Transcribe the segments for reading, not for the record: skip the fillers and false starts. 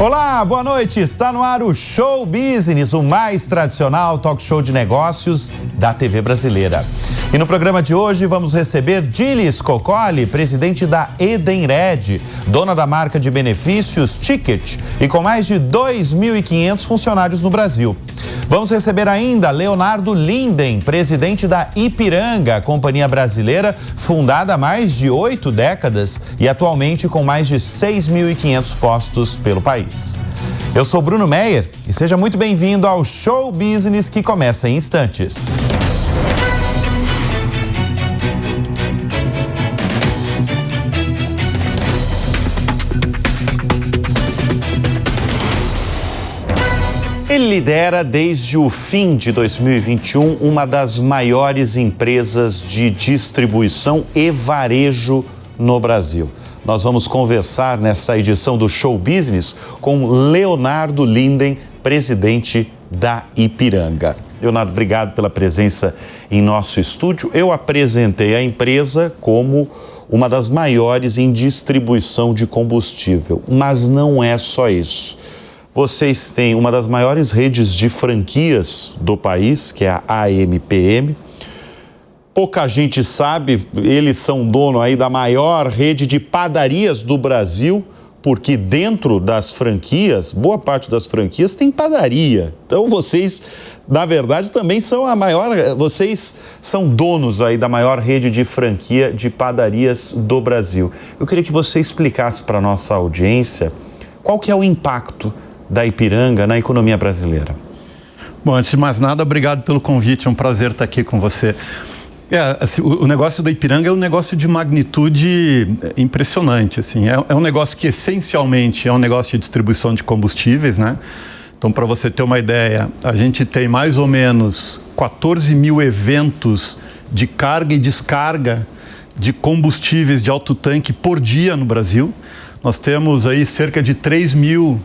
Olá, boa noite. Está no ar o Show Business, o mais tradicional talk show de negócios da TV brasileira. E no programa de hoje vamos receber Dilis Coccoli, presidente da Edenred, dona da marca de benefícios Ticket e com mais de 2.500 funcionários no Brasil. Vamos receber ainda Leonardo Linden, presidente da Ipiranga, companhia brasileira fundada há mais de 8 décadas e atualmente com mais de 6.500 postos pelo país. Eu sou Bruno Meyer e seja muito bem-vindo ao Show Business que começa em instantes. Ele lidera desde o fim de 2021 uma das maiores empresas de distribuição e varejo no Brasil. Nós vamos conversar nessa edição do Show Business com Leonardo Linden, presidente da Ipiranga. Leonardo, obrigado pela presença em nosso estúdio. Eu apresentei a empresa como uma das maiores em distribuição de combustível, mas não é só isso. Vocês têm uma das maiores redes de franquias do país, que é a AMPM. Pouca gente sabe, eles são dono aí da maior rede de padarias do Brasil, porque dentro das franquias, boa parte das franquias tem padaria. Então vocês, na verdade, também são vocês são donos aí da maior rede de franquia de padarias do Brasil. Eu queria que você explicasse para a nossa audiência qual que é o impacto da Ipiranga na economia brasileira. Bom, antes de mais nada, obrigado pelo convite, é um prazer estar aqui com você. O negócio da Ipiranga é um negócio de magnitude impressionante, assim. É um negócio que essencialmente é um negócio de distribuição de combustíveis, né? Então, para você ter uma ideia, a gente tem mais ou menos 14 mil eventos de carga e descarga de combustíveis de alto tanque por dia no Brasil. Nós temos aí cerca de 3 mil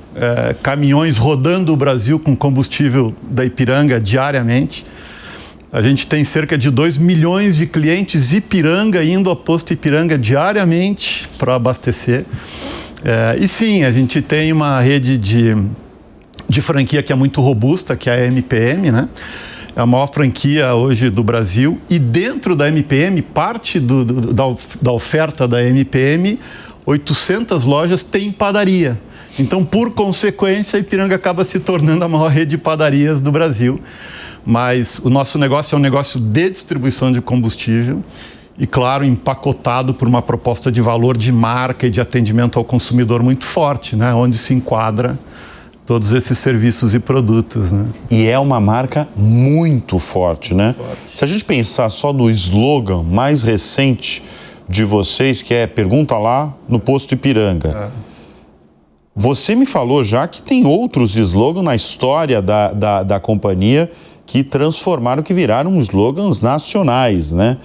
caminhões rodando o Brasil com combustível da Ipiranga diariamente. A gente tem cerca de 2 milhões de clientes Ipiranga indo ao posto Ipiranga diariamente para abastecer. E sim, a gente tem uma rede de franquia que é muito robusta, que é a MPM, né? É a maior franquia hoje do Brasil. E dentro da MPM, parte da oferta da MPM, 800 lojas têm padaria. Então, por consequência, a Ipiranga acaba se tornando a maior rede de padarias do Brasil. Mas o nosso negócio é um negócio de distribuição de combustível e, claro, empacotado por uma proposta de valor de marca e de atendimento ao consumidor muito forte, né? Onde se enquadra todos esses serviços e produtos, né? E é uma marca muito forte, né? Se a gente pensar só no slogan mais recente de vocês, que é pergunta lá no posto Ipiranga. Você me falou já que tem outros slogans na história da companhia que transformaram, que viraram slogans nacionais, né?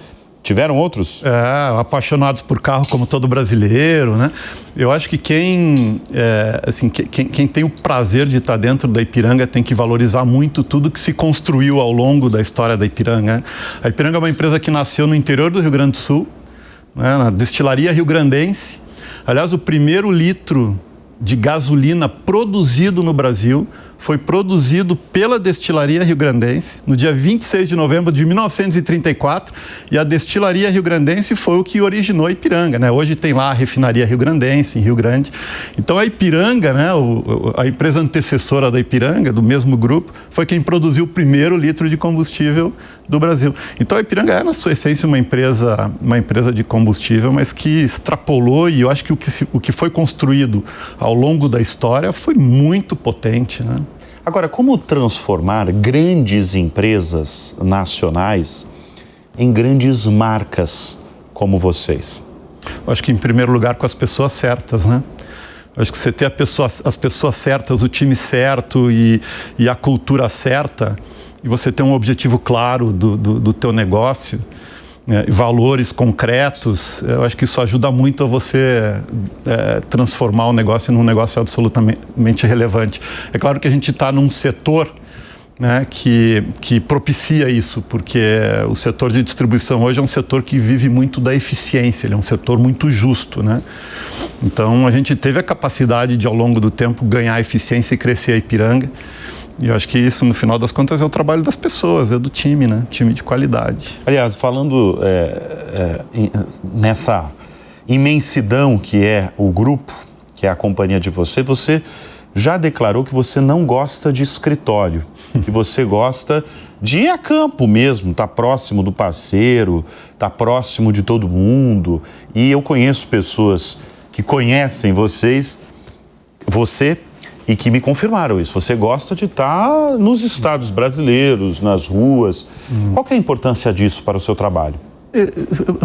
Tiveram outros? Apaixonados por carro como todo brasileiro, né? Eu acho que quem tem o prazer de estar dentro da Ipiranga tem que valorizar muito tudo que se construiu ao longo da história da Ipiranga, né? A Ipiranga é uma empresa que nasceu no interior do Rio Grande do Sul, né, na destilaria rio-grandense. Aliás, o primeiro litro de gasolina produzido no Brasil foi produzido pela destilaria rio-grandense no dia 26 de novembro de 1934 e a destilaria rio-grandense foi o que originou a Ipiranga, né? Hoje tem lá a refinaria rio-grandense em Rio Grande. Então a Ipiranga, né, a empresa antecessora da Ipiranga, do mesmo grupo, foi quem produziu o primeiro litro de combustível do Brasil. Então a Ipiranga é, na sua essência, uma empresa de combustível, mas que extrapolou, e eu acho que o que foi construído ao longo da história foi muito potente, né? Agora, como transformar grandes empresas nacionais em grandes marcas como vocês? Eu acho que, em primeiro lugar, com as pessoas certas, né? Eu acho que você ter as pessoas certas, o time certo e a cultura certa, e você ter um objetivo claro do teu negócio, valores concretos, eu acho que isso ajuda muito a você transformar o negócio num negócio absolutamente relevante. É claro que a gente está num setor né, que propicia isso, porque o setor de distribuição hoje é um setor que vive muito da eficiência, ele é um setor muito justo, né? Então a gente teve a capacidade de, ao longo do tempo, ganhar eficiência e crescer a Ipiranga. E eu acho que isso, no final das contas, é o trabalho das pessoas, é do time, né? Time de qualidade. Aliás, falando nessa imensidão que é o grupo, que é a companhia de você já declarou que você não gosta de escritório, que você gosta de ir a campo mesmo, estar próximo do parceiro, estar próximo de todo mundo. E eu conheço pessoas que conhecem você e que me confirmaram isso. Você gosta de estar nos estados brasileiros, nas ruas. Qual que é a importância disso para o seu trabalho?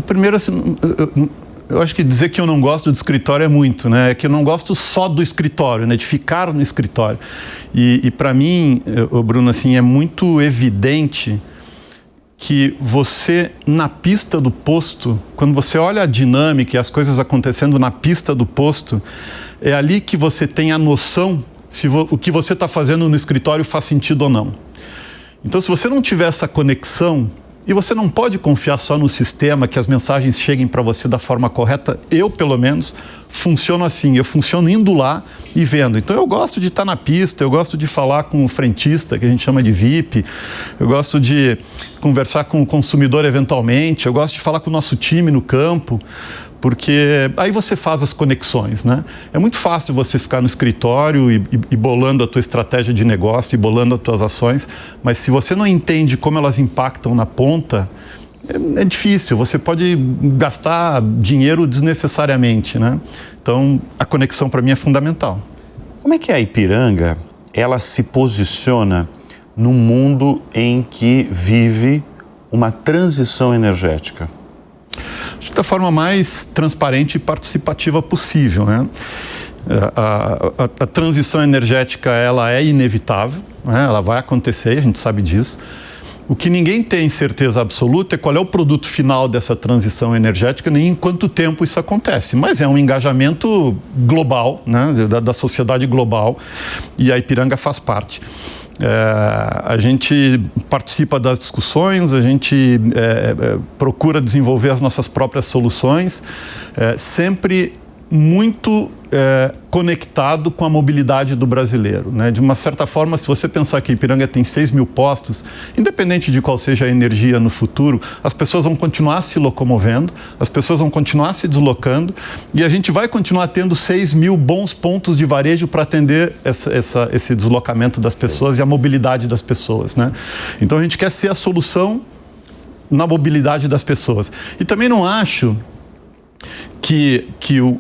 Primeiro, assim, eu acho que dizer que eu não gosto de escritório é muito, né? É que eu não gosto só do escritório, né? De ficar no escritório. E para mim, Bruno, assim, é muito evidente que você, na pista do posto, quando você olha a dinâmica e as coisas acontecendo na pista do posto, é ali que você tem a noção se o que você está fazendo no escritório faz sentido ou não. Então, se você não tiver essa conexão, e você não pode confiar só no sistema, que as mensagens cheguem para você da forma correta. Eu, pelo menos, funciono assim. Eu funciono indo lá e vendo. Então, eu gosto de estar na pista, eu gosto de falar com o frentista, que a gente chama de VIP. Eu gosto de conversar com o consumidor eventualmente. Eu gosto de falar com o nosso time no campo, porque aí você faz as conexões, né? É muito fácil você ficar no escritório e bolando a tua estratégia de negócio e bolando as tuas ações, mas se você não entende como elas impactam na ponta, é difícil. Você pode gastar dinheiro desnecessariamente, né? Então, a conexão para mim é fundamental. Como é que a Ipiranga, ela se posiciona no mundo em que vive uma transição energética? Da forma mais transparente e participativa possível, né? A transição energética, ela é inevitável, né? Ela vai acontecer, a gente sabe disso. O que ninguém tem certeza absoluta é qual é o produto final dessa transição energética, nem em quanto tempo isso acontece. Mas é um engajamento global, né? Da sociedade global, e a Ipiranga faz parte. A gente participa das discussões, a gente procura desenvolver as nossas próprias soluções, sempre muito conectado com a mobilidade do brasileiro, né? De uma certa forma, se você pensar que a Ipiranga tem 6 mil postos, independente de qual seja a energia no futuro, as pessoas vão continuar se locomovendo, as pessoas vão continuar se deslocando e a gente vai continuar tendo 6 mil bons pontos de varejo para atender esse deslocamento das pessoas e a mobilidade das pessoas, né? Então a gente quer ser a solução na mobilidade das pessoas. E também não acho que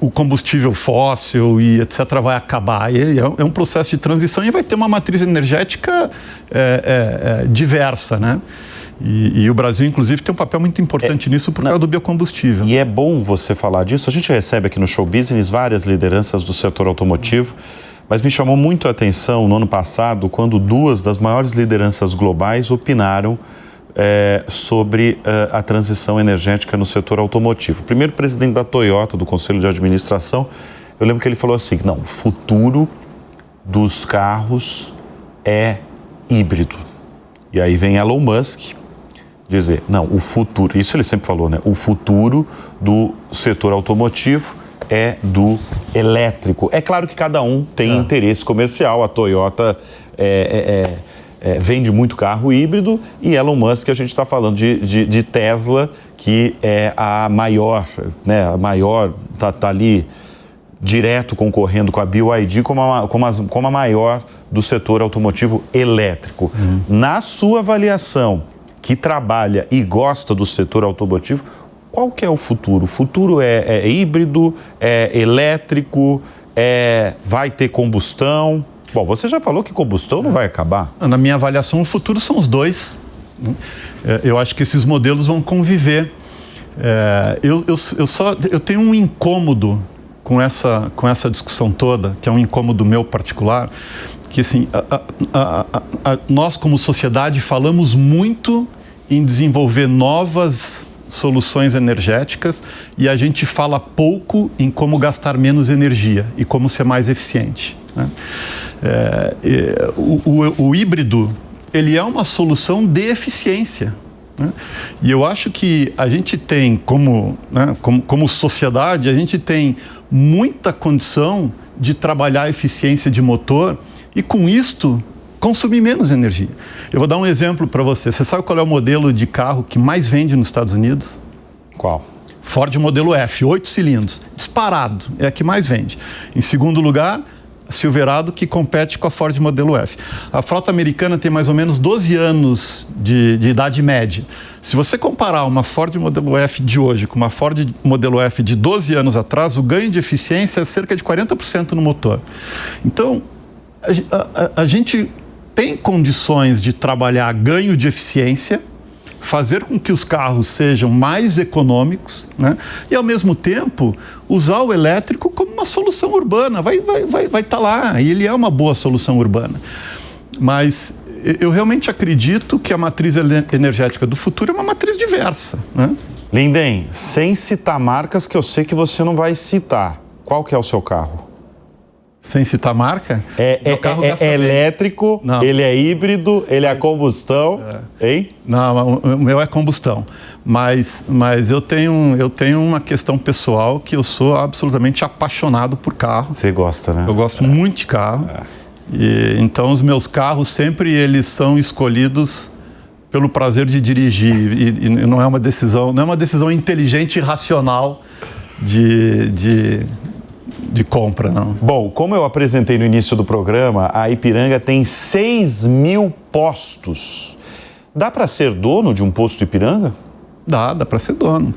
o combustível fóssil e etc. vai acabar. É um processo de transição e vai ter uma matriz energética diversa, né? E o Brasil, inclusive, tem um papel muito importante nisso por causa do biocombustível. E é bom você falar disso. A gente recebe aqui no Show Business várias lideranças do setor automotivo, mas me chamou muito a atenção no ano passado quando 2 das maiores lideranças globais opinaram sobre a transição energética no setor automotivo. O primeiro presidente da Toyota, do Conselho de Administração, eu lembro que ele falou assim, não, o futuro dos carros é híbrido. E aí vem Elon Musk dizer, não, o futuro, isso ele sempre falou, né? O futuro do setor automotivo é do elétrico. É claro que cada um tem interesse comercial, a Toyota vende muito carro híbrido e Elon Musk, a gente está falando de Tesla, que é a maior, né? A maior, tá ali direto concorrendo com a BYD como a maior do setor automotivo elétrico. Na sua avaliação, que trabalha e gosta do setor automotivo, qual que é o futuro? O futuro é híbrido, é elétrico, vai ter combustão? Bom, você já falou que combustão não vai acabar. Na minha avaliação, o futuro são os dois. Eu acho que esses modelos vão conviver. Eu tenho um incômodo com essa discussão toda, que é um incômodo meu particular, que assim, nós como sociedade falamos muito em desenvolver novas soluções energéticas e a gente fala pouco em como gastar menos energia e como ser mais eficiente, né? O híbrido ele é uma solução de eficiência, né? E eu acho que a gente tem, como sociedade, a gente tem muita condição de trabalhar a eficiência de motor e, com isto, consumir menos energia. Eu vou dar um exemplo para você. Você sabe qual é o modelo de carro que mais vende nos Estados Unidos? Qual? Ford modelo F, 8 cilindros. Disparado, é a que mais vende. Em segundo lugar, a Silverado, que compete com a Ford modelo F. A frota americana tem mais ou menos 12 anos de idade média. Se você comparar uma Ford modelo F de hoje com uma Ford modelo F de 12 anos atrás, o ganho de eficiência é cerca de 40% no motor. Então, a gente tem condições de trabalhar ganho de eficiência, fazer com que os carros sejam mais econômicos, né? E, ao mesmo tempo, usar o elétrico como uma solução urbana. Vai estar lá, e ele é uma boa solução urbana. Mas eu realmente acredito que a matriz energética do futuro é uma matriz diversa, né? Linden, sem citar marcas que eu sei que você não vai citar, qual que é o seu carro? Sem citar marca? É elétrico, não. Ele é híbrido, ele é a combustão, hein? Não, o meu é combustão. Mas eu tenho uma questão pessoal que eu sou absolutamente apaixonado por carro. Você gosta, né? Eu gosto muito de carro. E, então, os meus carros sempre eles são escolhidos pelo prazer de dirigir. E não é uma decisão inteligente e racional de compra, não. Bom, como eu apresentei no início do programa, a Ipiranga tem 6.000 postos. Dá para ser dono de um posto Ipiranga? Dá para ser dono.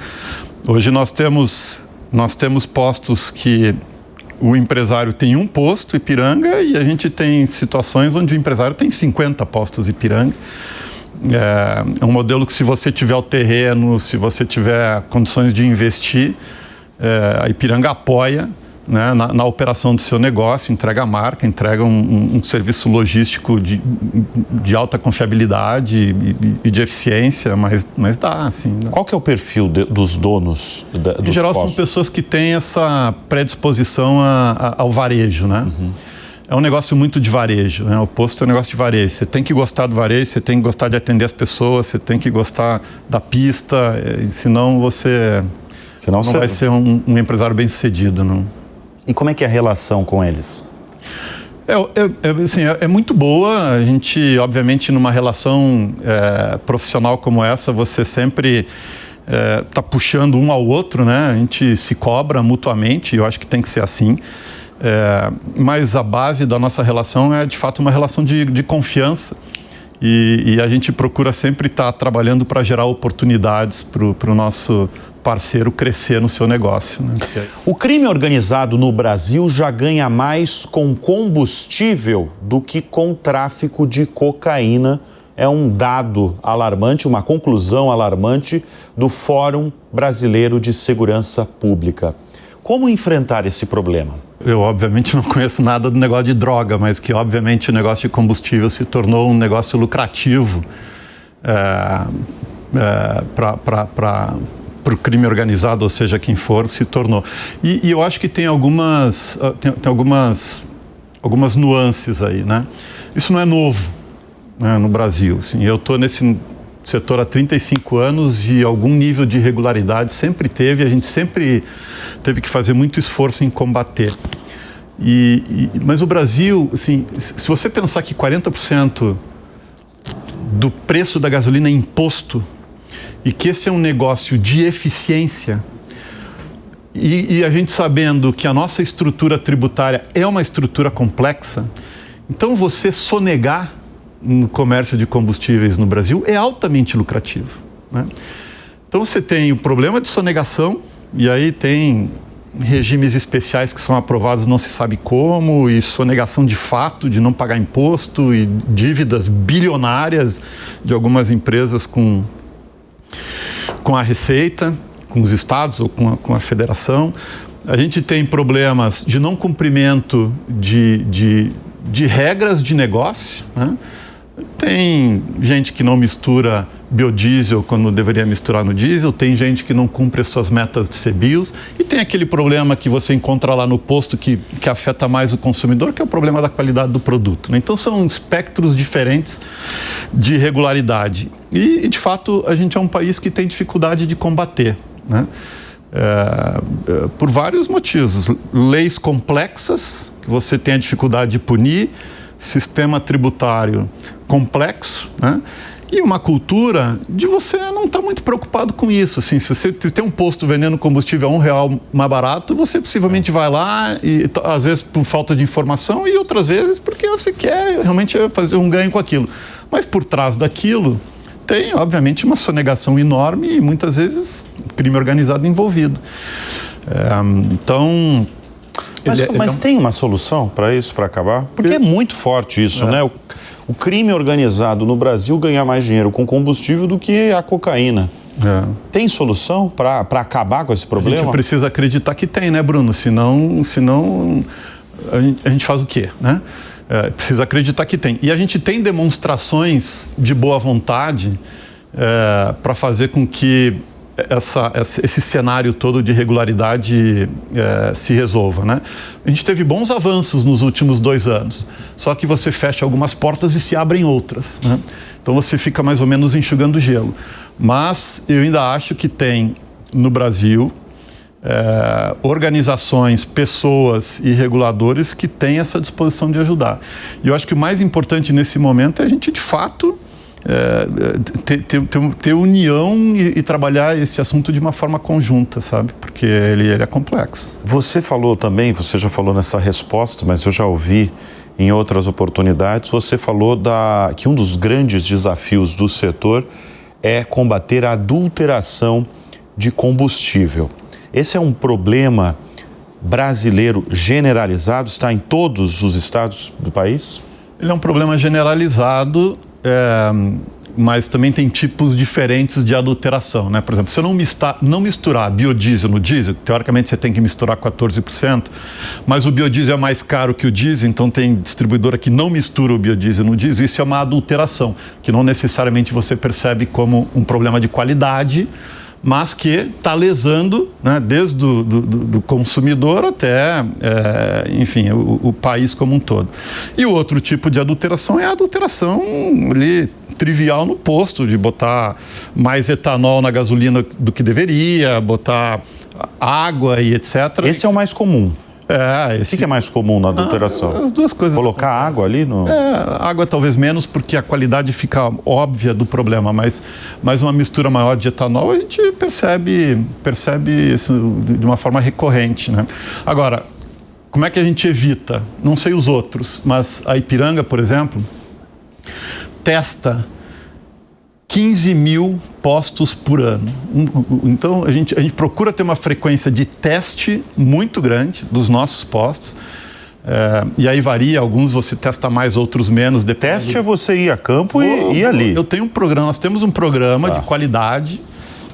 Hoje nós temos postos que o empresário tem um posto Ipiranga e a gente tem situações onde o empresário tem 50 postos Ipiranga. É um modelo que, se você tiver o terreno, se você tiver condições de investir, a Ipiranga apoia, né, na operação do seu negócio, entrega a marca, entrega um serviço logístico de alta confiabilidade e de eficiência, mas dá, assim. Dá. Qual que é o perfil dos donos dos Em geral, postos? são pessoas que têm essa predisposição ao varejo, né? Uhum. É um negócio muito de varejo, né? O posto é um negócio de varejo. Você tem que gostar do varejo, você tem que gostar de atender as pessoas, você tem que gostar da pista, senão você não vai ser um empresário bem-sucedido, não. E como é que é a relação com eles? Assim, é muito boa. A gente, obviamente, numa relação profissional como essa, você sempre está puxando um ao outro, né? A gente se cobra mutuamente, eu acho que tem que ser assim. Mas a base da nossa relação é, de fato, uma relação de confiança. E a gente procura sempre estar trabalhando para gerar oportunidades para o nosso parceiro crescer no seu negócio, né? O crime organizado no Brasil já ganha mais com combustível do que com tráfico de cocaína. É um dado alarmante, uma conclusão alarmante do Fórum Brasileiro de Segurança Pública. Como enfrentar esse problema? Eu, obviamente, não conheço nada do negócio de droga, mas que, obviamente, o negócio de combustível se tornou um negócio lucrativo para o crime organizado, ou seja, quem for, se tornou. E eu acho que tem algumas nuances aí, né? Isso não é novo, né, no Brasil. Assim, eu estou nesse setor há 35 anos e algum nível de irregularidade sempre teve, a gente sempre teve que fazer muito esforço em combater. Mas o Brasil, assim, se você pensar que 40% do preço da gasolina é imposto e que esse é um negócio de eficiência, e a gente sabendo que a nossa estrutura tributária é uma estrutura complexa, então você sonegar no comércio de combustíveis no Brasil é altamente lucrativo, né? Então você tem o problema de sonegação, e aí tem regimes especiais que são aprovados não se sabe como, e sonegação de fato, de não pagar imposto, e dívidas bilionárias de algumas empresas com a Receita, com os estados ou com a federação. A gente tem problemas de não cumprimento de regras de negócio, né? Tem gente que não mistura biodiesel quando deveria misturar no diesel, tem gente que não cumpre as suas metas de CBIOS e tem aquele problema que você encontra lá no posto que afeta mais o consumidor, que é o problema da qualidade do produto, né? Então são espectros diferentes de irregularidade e de fato a gente é um país que tem dificuldade de combater, né? Por vários motivos, leis complexas que você tem a dificuldade de punir, sistema tributário complexo, né? E uma cultura de você não estar muito preocupado com isso. Assim, se você tem um posto vendendo combustível a R$1 mais barato, você possivelmente vai lá, e às vezes por falta de informação e outras vezes porque você quer realmente fazer um ganho com aquilo. Mas por trás daquilo tem, obviamente, uma sonegação enorme e muitas vezes crime organizado envolvido. Então... Mas tem uma solução para isso, para acabar? Porque é muito forte isso, né? O crime organizado no Brasil ganha mais dinheiro com combustível do que a cocaína. Tem solução para acabar com esse problema? A gente precisa acreditar que tem, né, Bruno? Senão a gente faz o quê, né? Precisa acreditar que tem. E a gente tem demonstrações de boa vontade para fazer com que esse cenário todo de irregularidade se resolva, né? A gente teve bons avanços nos últimos 2 anos, só que você fecha algumas portas e se abrem outras, né? Então você fica mais ou menos enxugando gelo. Mas eu ainda acho que tem no Brasil organizações, pessoas e reguladores que têm essa disposição de ajudar. E eu acho que o mais importante nesse momento é a gente, de fato, ter união e trabalhar esse assunto de uma forma conjunta, sabe? Porque ele é complexo. Você falou também, você já falou nessa resposta, mas eu já ouvi em outras oportunidades, você falou que um dos grandes desafios do setor é combater a adulteração de combustível. Esse é um problema brasileiro generalizado, está em todos os estados do país? Ele é um problema generalizado, mas também tem tipos diferentes de adulteração, né? Por exemplo, se eu não misturar biodiesel no diesel, teoricamente você tem que misturar 14%, mas o biodiesel é mais caro que o diesel, então tem distribuidora que não mistura o biodiesel no diesel, isso é uma adulteração, que não necessariamente você percebe como um problema de qualidade, mas que está lesando, né, desde do consumidor até, enfim, o país como um todo. E o outro tipo de adulteração é a adulteração ali, trivial no posto, de botar mais etanol na gasolina do que deveria, botar água e etc. Esse é o mais comum. O que é mais comum na adulteração? As duas coisas. Colocar água ali no... água talvez menos, porque a qualidade fica óbvia do problema, mas uma mistura maior de etanol a gente percebe isso de uma forma recorrente, né? Agora, como é que a gente evita? Não sei os outros, mas a Ipiranga, por exemplo, testa 15 mil postos por ano. Então, a gente procura ter uma frequência de teste muito grande dos nossos postos. E aí varia, alguns você testa mais, outros menos. Teste é você ir a campo e ir ali. Eu tenho um programa, nós temos um programa de qualidade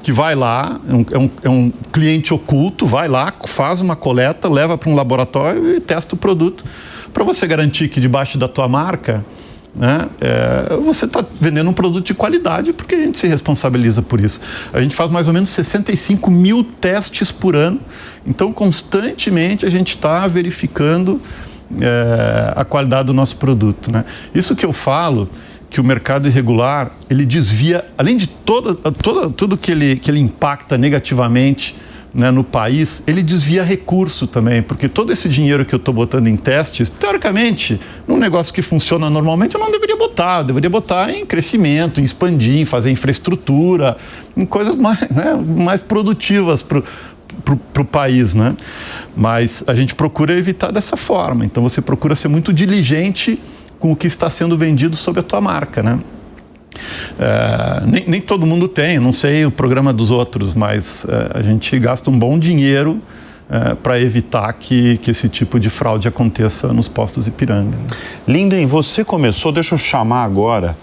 que vai lá, é um cliente oculto, vai lá, faz uma coleta, leva para um laboratório e testa o produto, para você garantir que debaixo da tua marca, né, você está vendendo um produto de qualidade, porque a gente se responsabiliza por isso. A gente faz mais ou menos 65 mil testes por ano, então constantemente a gente está verificando a qualidade do nosso produto, né? Isso que eu falo, que o mercado irregular, ele desvia, além de tudo que ele impacta negativamente, né, no país, ele desvia recurso também, porque todo esse dinheiro que eu estou botando em testes, teoricamente, num negócio que funciona normalmente, eu não deveria botar, eu deveria botar em crescimento, em expandir, em fazer infraestrutura, em coisas mais produtivas para o país, né? Mas a gente procura evitar dessa forma, então você procura ser muito diligente com o que está sendo vendido sob a tua marca, né? Nem todo mundo tem, não sei o programa dos outros, mas a gente gasta um bom dinheiro para evitar que esse tipo de fraude aconteça nos postos Ipiranga. Linden, você começou, deixa eu chamar agora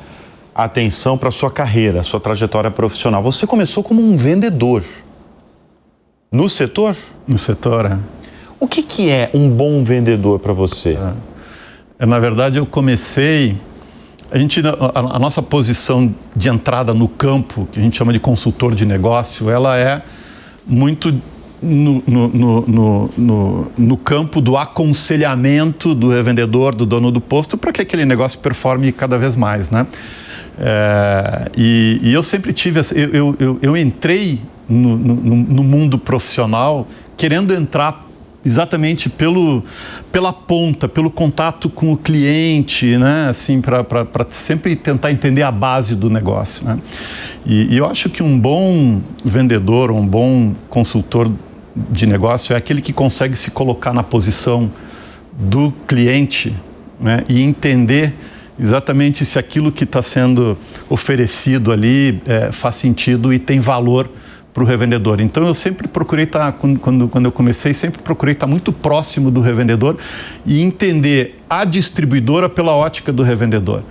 a atenção para a sua carreira, sua trajetória profissional. Você começou como um vendedor no setor? No setor, O que é um bom vendedor para você? Na verdade, eu comecei a nossa posição de entrada no campo, que a gente chama de consultor de negócio, ela é muito no campo do aconselhamento do revendedor, do dono do posto, para que aquele negócio performe cada vez mais, né? E eu sempre tive... Eu entrei no mundo profissional querendo entrar exatamente pela ponta, pelo contato com o cliente, né? Assim, para sempre tentar entender a base do negócio, né? E eu acho que um bom vendedor, um bom consultor de negócio é aquele que consegue se colocar na posição do cliente, né? E entender exatamente se aquilo que está sendo oferecido ali faz sentido e tem valor para o revendedor. Então eu sempre procurei estar, quando eu comecei, sempre procurei estar muito próximo do revendedor e entender a distribuidora pela ótica do revendedor.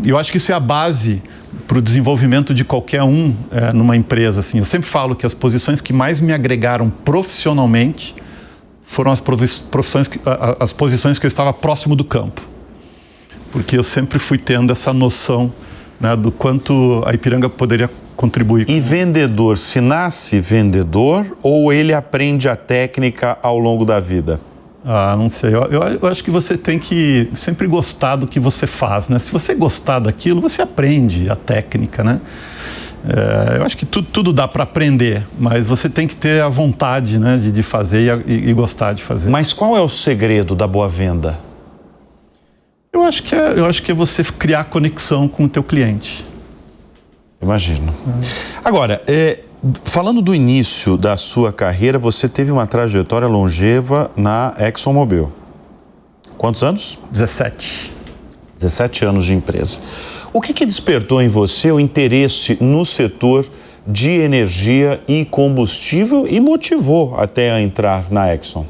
Eu acho que isso é a base para o desenvolvimento de qualquer um numa empresa. Assim. Eu sempre falo que as posições que mais me agregaram profissionalmente foram as posições que eu estava próximo do campo. Porque eu sempre fui tendo essa noção, né, do quanto a Ipiranga poderia contribuir. E vendedor, se nasce vendedor ou ele aprende a técnica ao longo da vida? Não sei. Eu acho que você tem que sempre gostar do que você faz, né? Se você gostar daquilo, você aprende a técnica, né? Eu acho que tudo dá para aprender, mas você tem que ter a vontade, né, de fazer e gostar de fazer. Mas qual é o segredo da boa venda? Eu acho que é você criar conexão com o teu cliente. Imagino. Agora, falando do início da sua carreira, você teve uma trajetória longeva na ExxonMobil. Quantos anos? 17. 17 anos de empresa. O que despertou em você o interesse no setor de energia e combustível e motivou até a entrar na Exxon?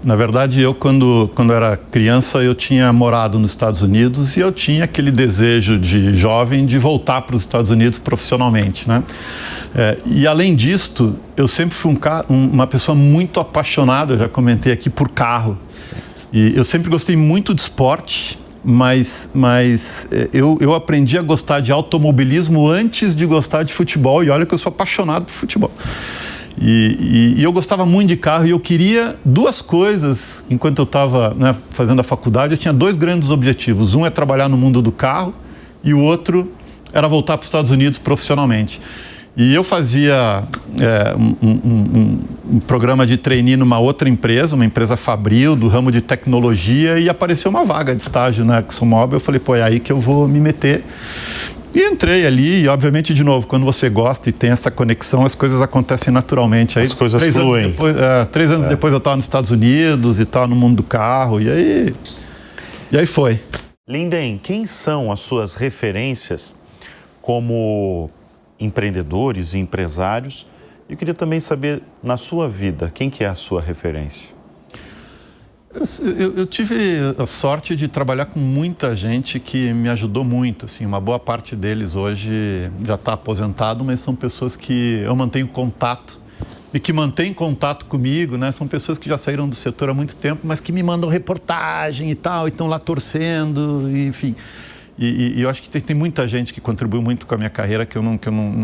Na verdade, eu quando era criança, eu tinha morado nos Estados Unidos e eu tinha aquele desejo de jovem de voltar para os Estados Unidos profissionalmente, né? E além disto, eu sempre fui uma pessoa muito apaixonada, eu já comentei aqui, por carro. E eu sempre gostei muito de esporte, mas eu aprendi a gostar de automobilismo antes de gostar de futebol, e olha que eu sou apaixonado por futebol. E eu gostava muito de carro e eu queria duas coisas enquanto eu estava, né, fazendo a faculdade. Eu tinha dois grandes objetivos. Um é trabalhar no mundo do carro e o outro era voltar para os Estados Unidos profissionalmente. E eu fazia um programa de trainee numa outra empresa, uma empresa fabril do ramo de tecnologia, e apareceu uma vaga de estágio na ExxonMobil. Eu falei, pô, é aí que eu vou me meter. E entrei ali e, obviamente, de novo, quando você gosta e tem essa conexão, as coisas acontecem naturalmente. Aí, as coisas fluem. 3 anos depois eu estava nos Estados Unidos e tal, no mundo do carro, e aí foi. Linden, quem são as suas referências como empreendedores e empresários? Eu queria também saber, na sua vida, quem que é a sua referência? Eu tive a sorte de trabalhar com muita gente que me ajudou muito. Assim, uma boa parte deles hoje já está aposentado, mas são pessoas que eu mantenho contato e que mantêm contato comigo, né? São pessoas que já saíram do setor há muito tempo, mas que me mandam reportagem e tal, e estão lá torcendo, enfim. E eu acho que tem muita gente que contribuiu muito com a minha carreira, que eu não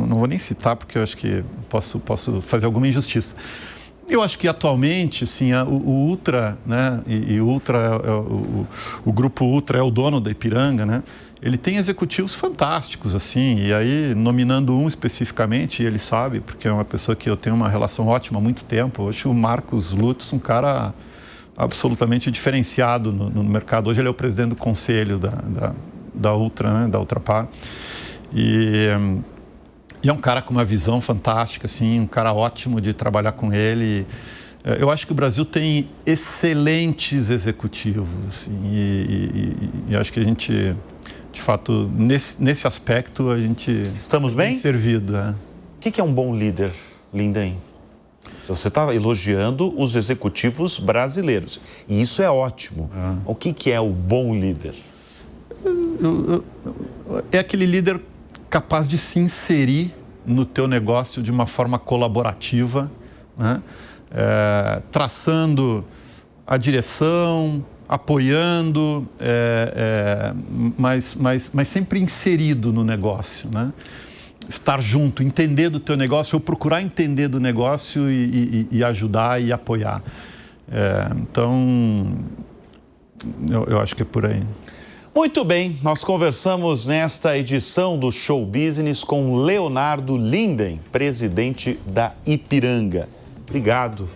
vou nem citar, porque eu acho que posso fazer alguma injustiça. Eu acho que atualmente, sim, o Ultra, né, e o Ultra, o grupo Ultra é o dono da Ipiranga, né? Ele tem executivos fantásticos, assim, e aí, nominando um especificamente, ele sabe, porque é uma pessoa que eu tenho uma relação ótima há muito tempo. Hoje o Marcos Lutz, um cara absolutamente diferenciado no mercado. Hoje ele é o presidente do conselho da Ultra, né, da Ultrapar. E é um cara com uma visão fantástica, assim, um cara ótimo de trabalhar com ele. Eu acho que o Brasil tem excelentes executivos, assim, e acho que a gente, de fato, nesse aspecto, a gente... Estamos bem? Servido, é. O que é um bom líder, Linden? Você está elogiando os executivos brasileiros, e isso é ótimo. O que é o bom líder? É aquele líder capaz de se inserir no teu negócio de uma forma colaborativa, né? Traçando a direção, apoiando, mas sempre inserido no negócio, né? Estar junto, entender do teu negócio, ou procurar entender do negócio e ajudar e apoiar. Então, eu acho que é por aí. Muito bem, nós conversamos nesta edição do Show Business com Leonardo Linden, presidente da Ipiranga. Obrigado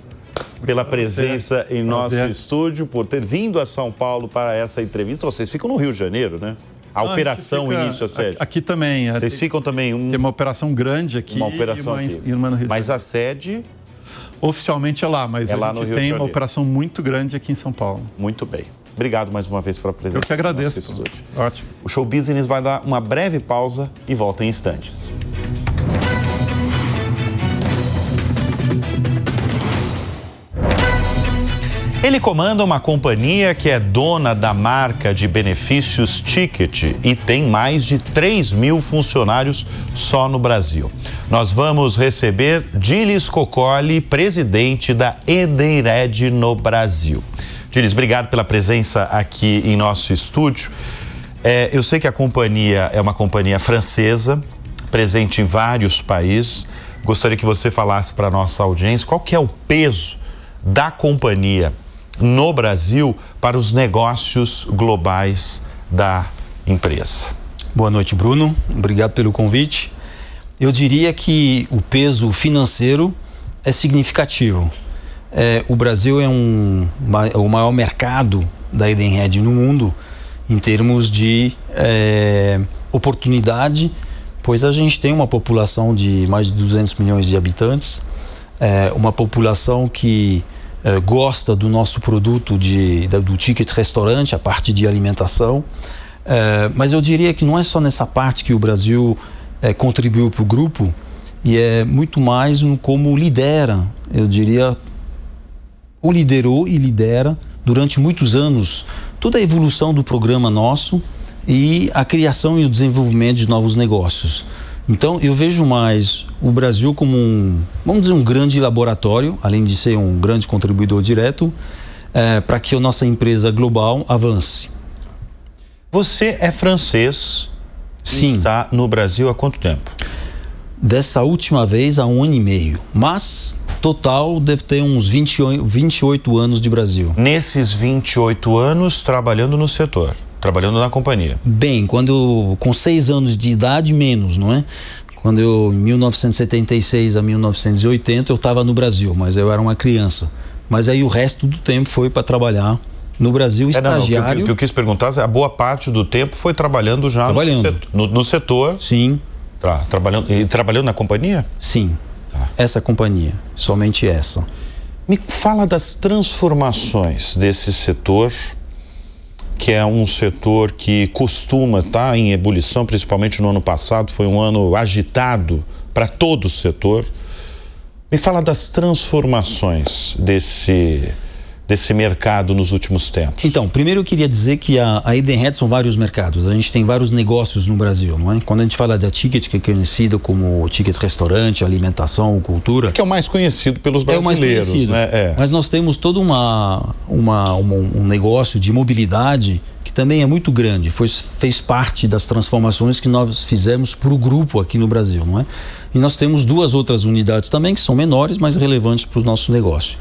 pela presença em nosso estúdio, por ter vindo a São Paulo para essa entrevista. Vocês ficam no Rio de Janeiro, né? A operação início a sede. Aqui também. Vocês ficam também... Tem uma operação grande aqui. Uma operação aqui. Mas a sede... Oficialmente é lá, mas é a lá gente tem uma operação muito grande aqui em São Paulo. Muito bem. Obrigado mais uma vez pela presença. Eu que agradeço. Ótimo. O Show Business vai dar uma breve pausa e volta em instantes. Ele comanda uma companhia que é dona da marca de benefícios Ticket e tem mais de 3.000 funcionários só no Brasil. Nós vamos receber Dilis Coccoli, presidente da Edenred no Brasil. Dilis, obrigado pela presença aqui em nosso estúdio. Eu sei que a companhia é uma companhia francesa, presente em vários países. Gostaria que você falasse para a nossa audiência qual que é o peso da companhia no Brasil para os negócios globais da empresa. Boa noite, Bruno. Obrigado pelo convite. Eu diria que o peso financeiro é significativo. O Brasil é o maior mercado da Edenred no mundo em termos de oportunidade, pois a gente tem uma população de mais de 200 milhões de habitantes, uma população que gosta do nosso produto do ticket restaurante, a parte de alimentação, mas eu diria que não é só nessa parte que o Brasil contribuiu para o grupo, e é muito mais como lidera, eu diria, ou liderou e lidera durante muitos anos toda a evolução do programa nosso e a criação e o desenvolvimento de novos negócios. Então, eu vejo mais o Brasil como um grande laboratório, além de ser um grande contribuidor direto, para que a nossa empresa global avance. Você é francês? Sim. Está no Brasil há quanto tempo? Dessa última vez, há 1 ano e meio. Mas, total, deve ter uns 28 anos de Brasil. Nesses 28 anos, trabalhando no setor? Trabalhando na companhia? Bem, com 6 anos de idade, menos, não é? Quando em 1976 a 1980, eu estava no Brasil, mas eu era uma criança. Mas aí o resto do tempo foi para trabalhar no Brasil, estagiário. O que eu quis perguntar é, a boa parte do tempo foi trabalhando já no setor? Sim. Tá, trabalhando na companhia? Sim, tá. Essa companhia, somente essa. Me fala das transformações desse setor, que é um setor que costuma estar em ebulição, principalmente no ano passado, foi um ano agitado para todo o setor. Me fala das transformações desse mercado nos últimos tempos. Então, primeiro eu queria dizer que a Edenred são vários mercados, a gente tem vários negócios no Brasil, não é? Quando a gente fala da Ticket, que é conhecida como Ticket Restaurante, Alimentação, Cultura... Que é o mais conhecido pelos brasileiros, é o mais conhecido, né? Mas nós temos todo um negócio de mobilidade que também é muito grande, fez parte das transformações que nós fizemos para o grupo aqui no Brasil, não é? E nós temos 2 outras unidades também que são menores, mas relevantes para o nosso negócio.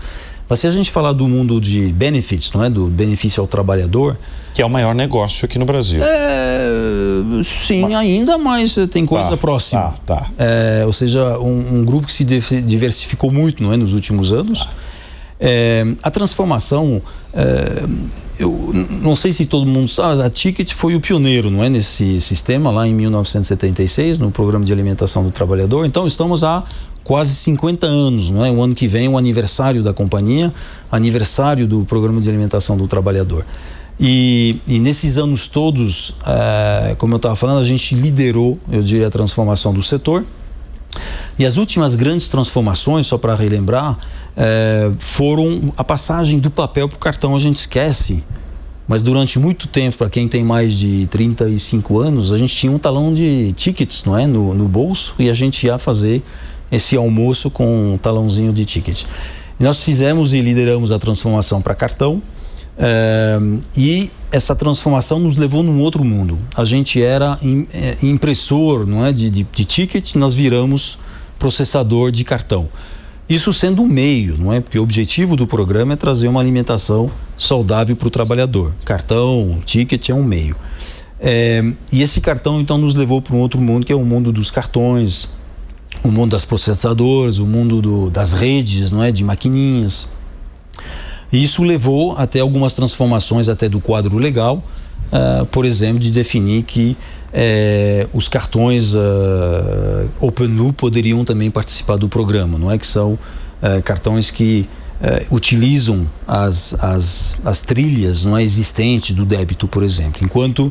Mas se a gente falar do mundo de benefits, não é? Do benefício ao trabalhador... Que é o maior negócio aqui no Brasil. Sim, ainda, mas tem coisa próxima. Tá. Ou seja, um grupo que se diversificou muito, não é? Nos últimos anos. A transformação, eu não sei se todo mundo sabe, a Ticket foi o pioneiro, não é? Nesse sistema, lá em 1976, no Programa de Alimentação do Trabalhador. Então, estamos há quase 50 anos, não é? O ano que vem é o aniversário da companhia, aniversário do Programa de Alimentação do Trabalhador. E nesses anos todos, como eu estava falando, a gente liderou, eu diria, a transformação do setor. E as últimas grandes transformações, só para relembrar, foram a passagem do papel para o cartão. A gente esquece, mas durante muito tempo, para quem tem mais de 35 anos, a gente tinha um talão de tickets, não é? No bolso, e a gente ia fazer esse almoço com um talãozinho de ticket. E nós fizemos e lideramos a transformação para cartão. E essa transformação nos levou num outro mundo. A gente era impressor, não é, de ticket, nós viramos processador de cartão. Isso sendo um meio, não é? Porque o objetivo do programa é trazer uma alimentação saudável para o trabalhador. Cartão, ticket é um meio. E esse cartão, então, nos levou para um outro mundo, que é o mundo dos cartões, o mundo das processadoras, o mundo das redes, não é? De maquininhas. E isso levou até algumas transformações até do quadro legal, por exemplo, de definir que os cartões Open Loop poderiam também participar do programa, não é? Que são cartões que utilizam as trilhas, não é, existentes do débito, por exemplo. Enquanto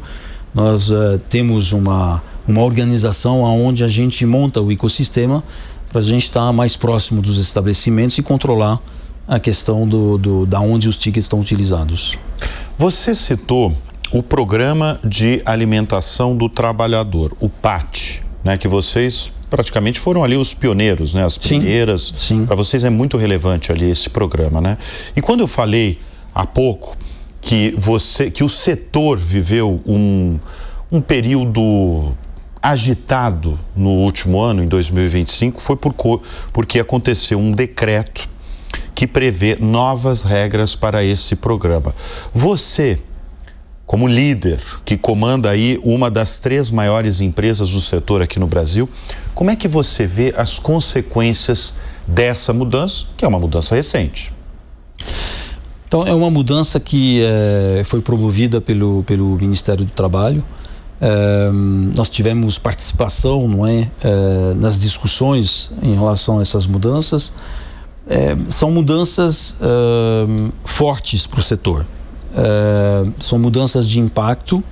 nós temos uma organização onde a gente monta o ecossistema para a gente estar mais próximo dos estabelecimentos e controlar a questão da onde os tickets estão utilizados. Você citou o Programa de Alimentação do Trabalhador, o PAT, né, que vocês praticamente foram ali os pioneiros, né, as primeiras. Sim. Para vocês é muito relevante ali esse programa, né? E quando eu falei há pouco que o setor viveu um período agitado no último ano, em 2025, foi porque aconteceu um decreto que prevê novas regras para esse programa. Você, como líder que comanda aí uma das 3 maiores empresas do setor aqui no Brasil, como é que você vê as consequências dessa mudança, que é uma mudança recente? Então, é uma mudança que foi promovida pelo Ministério do Trabalho. Nós tivemos participação, não é, nas discussões em relação a essas mudanças. São mudanças fortes para o setor. São mudanças de impacto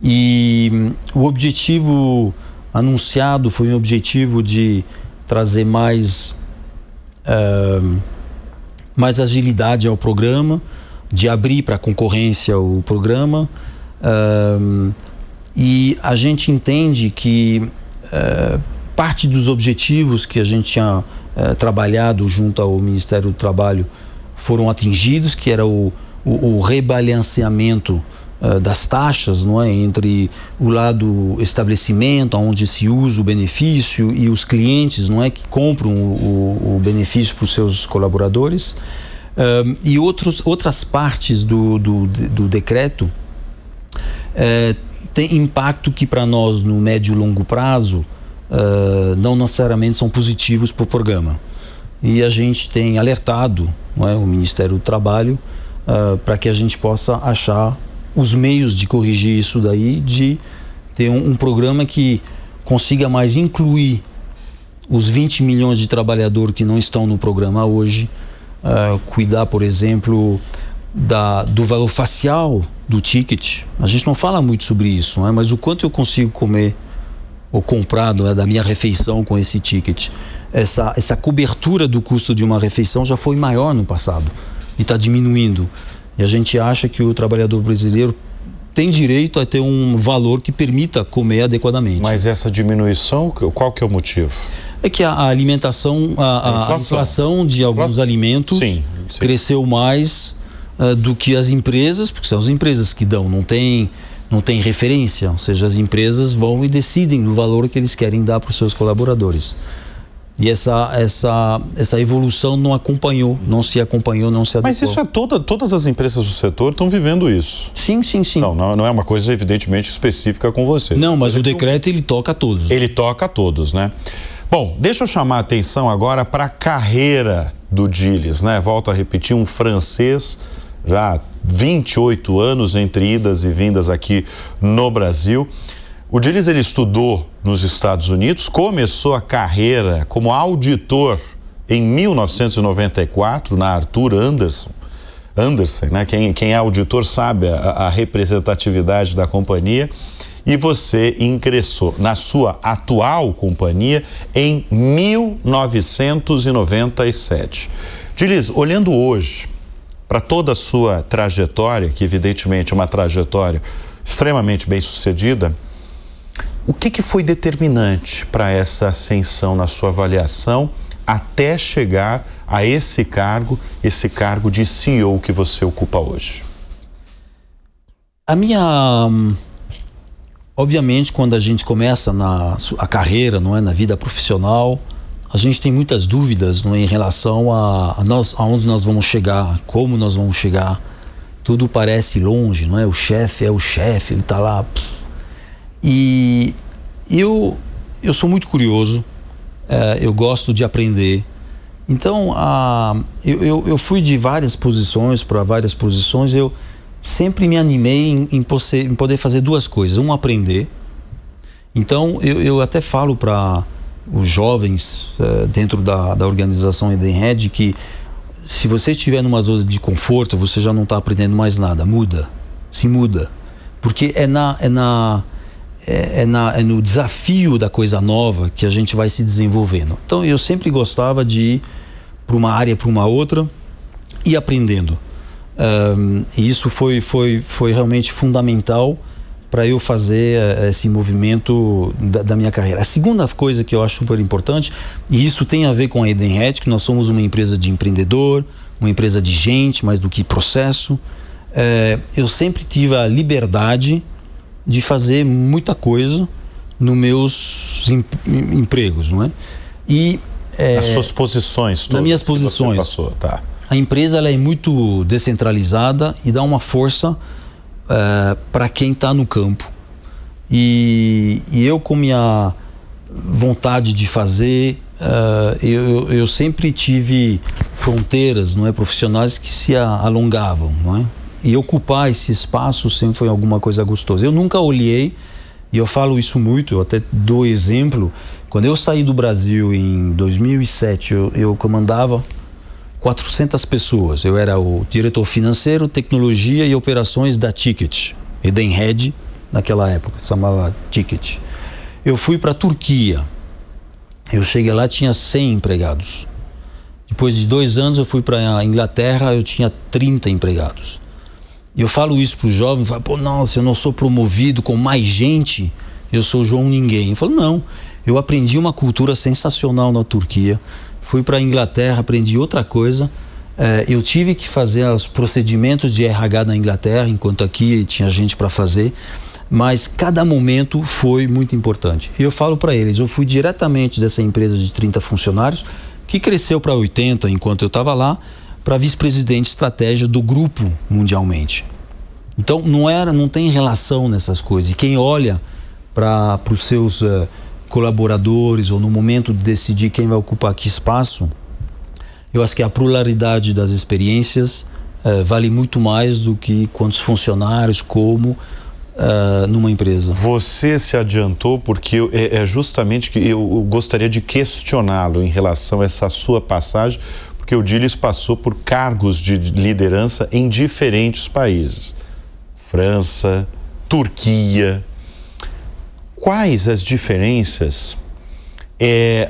e o objetivo anunciado foi um objetivo de trazer mais agilidade ao programa, de abrir para a concorrência o programa, e a gente entende que parte dos objetivos que a gente tinha trabalhado junto ao Ministério do Trabalho foram atingidos, que era o rebalanceamento das taxas, não é, entre o lado estabelecimento, onde se usa o benefício, e os clientes, não é, que compram o benefício para os seus colaboradores, e outras partes do decreto tem impacto que para nós no médio e longo prazo não necessariamente são positivos para o programa. E a gente tem alertado, não é, o Ministério do Trabalho para que a gente possa achar os meios de corrigir isso daí, de ter um programa que consiga mais incluir os 20 milhões de trabalhadores que não estão no programa hoje, cuidar, por exemplo, do valor facial do ticket. A gente não fala muito sobre isso, não é? Mas o quanto eu consigo comer ou comprar, não é, da minha refeição com esse ticket. Essa cobertura do custo de uma refeição já foi maior no passado e está diminuindo. E a gente acha que o trabalhador brasileiro tem direito a ter um valor que permita comer adequadamente. Mas essa diminuição, qual que é o motivo? É que a alimentação, a inflação de alguns alimentos cresceu mais do que as empresas, porque são as empresas que dão, não tem referência, ou seja, as empresas vão e decidem do valor que eles querem dar para os seus colaboradores. E essa evolução não se acompanhou, não se adequou. Mas isso todas as empresas do setor estão vivendo isso. Sim. Não é uma coisa evidentemente específica com você. Não, mas o decreto ele toca a todos. Ele toca a todos, né? Bom, deixa eu chamar a atenção agora para a carreira do Gilles, né? Volto a repetir, um francês, já 28 anos entre idas e vindas aqui no Brasil. O Gilles, ele estudou nos Estados Unidos, começou a carreira como auditor em 1994 na Arthur Andersen, né? Quem é auditor sabe a representatividade da companhia. E você ingressou na sua atual companhia em 1997. Gilles, olhando hoje para toda a sua trajetória, que evidentemente é uma trajetória extremamente bem-sucedida, o que foi determinante para essa ascensão na sua avaliação até chegar a esse cargo de CEO que você ocupa hoje? Obviamente, quando a gente começa a carreira, não é, na vida profissional, a gente tem muitas dúvidas, não é, em relação aonde nós vamos chegar, como nós vamos chegar. Tudo parece longe, não é? O chefe é o chefe, ele está lá. E eu sou muito curioso, eu gosto de aprender. Então, eu fui de várias posições para várias posições. Eu sempre me animei em poder fazer duas coisas. Aprender. Então, eu até falo para os jovens dentro da organização Edenred que se você estiver numa zona de conforto, você já não está aprendendo mais nada. Se muda. Porque é no desafio da coisa nova que a gente vai se desenvolvendo. Então, eu sempre gostava de ir para uma área, para uma outra e aprendendo. E isso foi realmente fundamental para eu fazer esse movimento da minha carreira. A segunda coisa que eu acho super importante, e isso tem a ver com a Edenred, que nós somos uma empresa de empreendedor, uma empresa de gente, mais do que processo. Eu sempre tive a liberdade de fazer muita coisa nos meus empregos, não é? E as suas posições todas. Nas minhas posições. Passou, tá. A empresa ela é muito descentralizada e dá uma força para quem está no campo. E eu, com minha vontade de fazer, eu sempre tive fronteiras, não é, profissionais que se alongavam, não é? E ocupar esse espaço sempre foi alguma coisa gostosa. Eu nunca olhei, e eu falo isso muito, eu até dou exemplo. Quando eu saí do Brasil em 2007, eu comandava 400 pessoas. Eu era o diretor financeiro, tecnologia e operações da Ticket, Edenred, naquela época, chamava Ticket. Eu fui para a Turquia. Eu cheguei lá, tinha 100 empregados. Depois de 2 anos, eu fui para a Inglaterra, eu tinha 30 empregados. E eu falo isso para os jovens, falo, nossa, eu não sou promovido com mais gente, eu sou João Ninguém. Eu falo, não, eu aprendi uma cultura sensacional na Turquia. Fui para a Inglaterra, aprendi outra coisa. Eu tive que fazer os procedimentos de RH na Inglaterra, enquanto aqui tinha gente para fazer. Mas cada momento foi muito importante. Eu falo para eles, eu fui diretamente dessa empresa de 30 funcionários, que cresceu para 80 enquanto eu estava lá, para vice-presidente de estratégia do grupo mundialmente. Então não tem relação nessas coisas. E quem olha para os seus colaboradores ou no momento de decidir quem vai ocupar que espaço, eu acho que a pluralidade das experiências vale muito mais do que quantos funcionários, como numa empresa. Você se adiantou porque é justamente que eu gostaria de questioná-lo em relação a essa sua passagem, porque o Dilis passou por cargos de liderança em diferentes países. França, Turquia. Quais as diferenças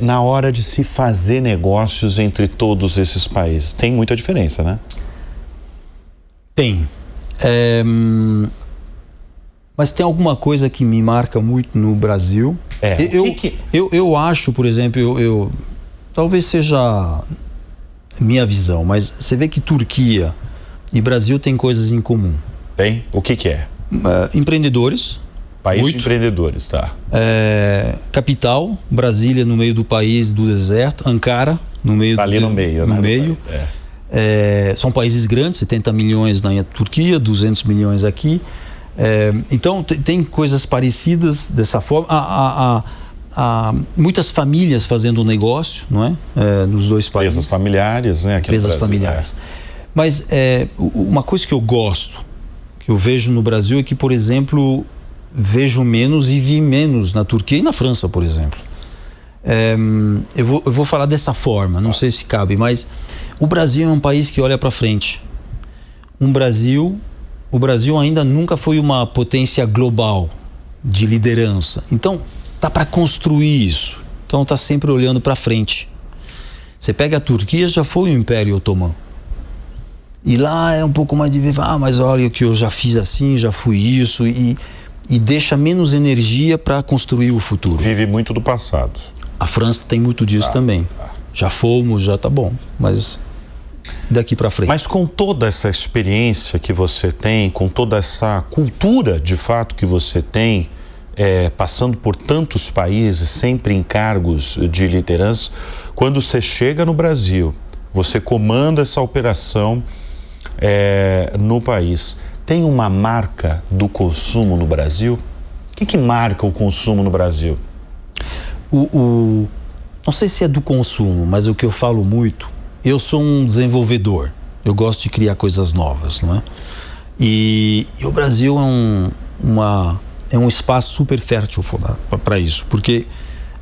na hora de se fazer negócios entre todos esses países? Tem muita diferença, né? Tem. Mas tem alguma coisa que me marca muito no Brasil. Eu acho, por exemplo, talvez seja minha visão, mas você vê que Turquia e Brasil têm coisas em comum. Tem? O que é? Empreendedores. País de empreendedores, tá. Capital, Brasília no meio do país, do deserto. Ankara no meio. Tá ali no meio, no né? meio. São países grandes, 70 milhões na Turquia, 200 milhões aqui. Então tem coisas parecidas dessa forma. Há muitas famílias fazendo negócio, não é? Nos dois países. Empresas familiares, né? Aqui Empresas familiares. Mas uma coisa que eu gosto, que eu vejo no Brasil é que, por exemplo, vejo menos e vi menos na Turquia e na França, por exemplo. Eu vou falar dessa forma, não sei se cabe, mas o Brasil é um país que olha para frente. O Brasil ainda nunca foi uma potência global de liderança. Então, tá para construir isso. Então, tá sempre olhando para frente. Você pega a Turquia, já foi o Império Otomano. E lá é um pouco mais de mas olha o que eu já fiz assim, já fui isso, e deixa menos energia para construir o futuro. Vive muito do passado. A França tem muito disso também. Já fomos, já tá bom. Mas daqui para frente. Mas com toda essa experiência que você tem, com toda essa cultura de fato que você tem, passando por tantos países, sempre em cargos de liderança, quando você chega no Brasil, você comanda essa operação no país, tem uma marca do consumo no Brasil? O que marca o consumo no Brasil? Não sei se é do consumo, mas o que eu falo muito, eu sou um desenvolvedor, eu gosto de criar coisas novas, não é? E o Brasil é um espaço super fértil para isso, porque,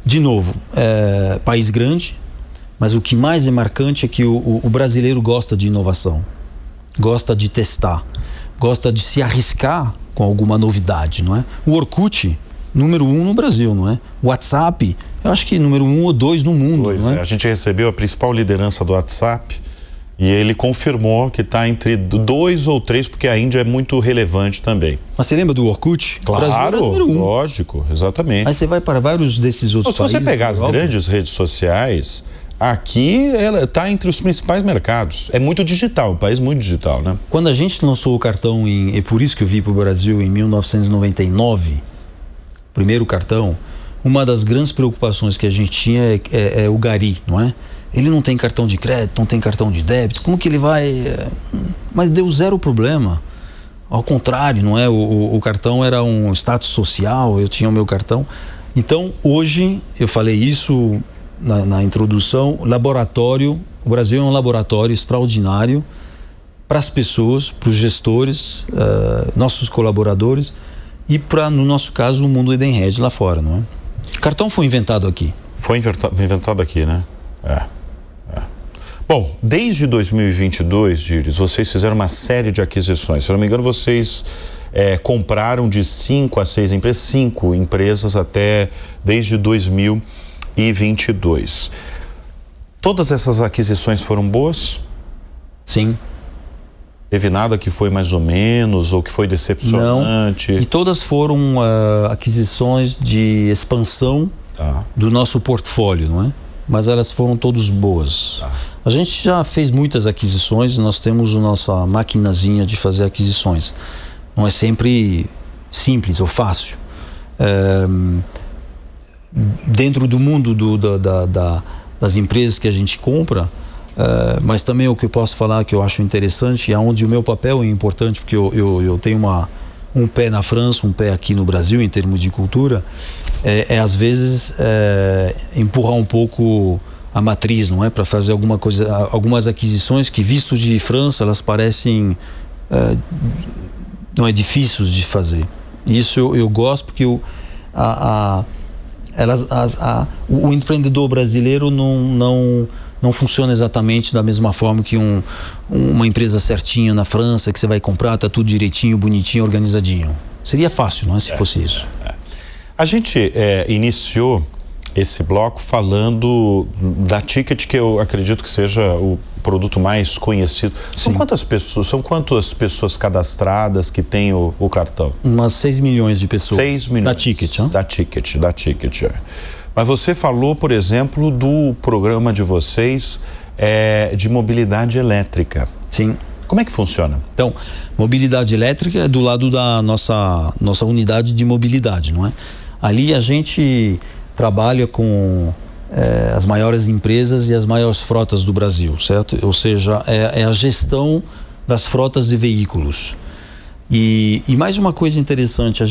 de novo, país grande, mas o que mais é marcante é que o brasileiro gosta de inovação, gosta de testar, gosta de se arriscar com alguma novidade, não é? O Orkut, número 1 no Brasil, não é? O WhatsApp, eu acho que número 1 ou 2 no mundo, Pois não é? A gente recebeu a principal liderança do WhatsApp e ele confirmou que está entre 2 ou 3, porque a Índia é muito relevante também. Mas você lembra do Orkut? Claro, o Brasil era número 1. lógico, exatamente. Aí você vai para vários desses outros Se você países. pegar as grandes redes sociais, aqui ela está entre os principais mercados. É muito digital, um país muito digital, né? Quando a gente lançou o cartão, é por isso que eu vim para o Brasil em 1999, primeiro cartão, uma das grandes preocupações que a gente tinha é o gari, não é? Ele não tem cartão de crédito, não tem cartão de débito, como que ele vai... Mas deu zero problema. Ao contrário, não é? O cartão era um status social, eu tinha o meu cartão. Então, hoje, eu falei isso na introdução, laboratório, o Brasil é um laboratório extraordinário para as pessoas, para os gestores, nossos colaboradores e para, no nosso caso, o mundo Edenred lá fora, não é? O cartão foi inventado aqui. Foi inventado aqui, né? Bom, desde 2022, Gires, vocês fizeram uma série de aquisições. Se eu não me engano, vocês compraram de 5 a 6 empresas, 5 empresas até desde 2022. Todas essas aquisições foram boas? Sim. Teve nada que foi mais ou menos ou que foi decepcionante? Não. E todas foram aquisições de expansão do nosso portfólio, não é? Mas elas foram todas boas. A gente já fez muitas aquisições, nós temos a nossa maquinazinha de fazer aquisições. Não é sempre simples ou fácil. Dentro do mundo das empresas que a gente compra, mas também o que eu posso falar que eu acho interessante, é onde o meu papel é importante, porque eu tenho um pé na França, um pé aqui no Brasil em termos de cultura, às vezes empurrar um pouco a matriz, não é? Para fazer algumas aquisições que, visto de França, elas parecem não é difíceis de fazer. Isso eu gosto, porque o empreendedor brasileiro não funciona exatamente da mesma forma que uma empresa certinha na França, que você vai comprar, tá tudo direitinho, bonitinho, organizadinho. Seria fácil, não é? Se fosse isso. A gente iniciou esse bloco falando da Ticket, que eu acredito que seja o produto mais conhecido. São quantas pessoas cadastradas que têm o cartão? Umas 6 milhões de pessoas. 6 milhões. Da Ticket, hein? Da Ticket. Mas você falou, por exemplo, do programa de vocês de mobilidade elétrica. Sim. Como é que funciona? Então, mobilidade elétrica é do lado da nossa unidade de mobilidade, não é? Ali a gente trabalha com as maiores empresas e as maiores frotas do Brasil, certo? Ou seja, é a gestão das frotas de veículos. E mais uma coisa interessante,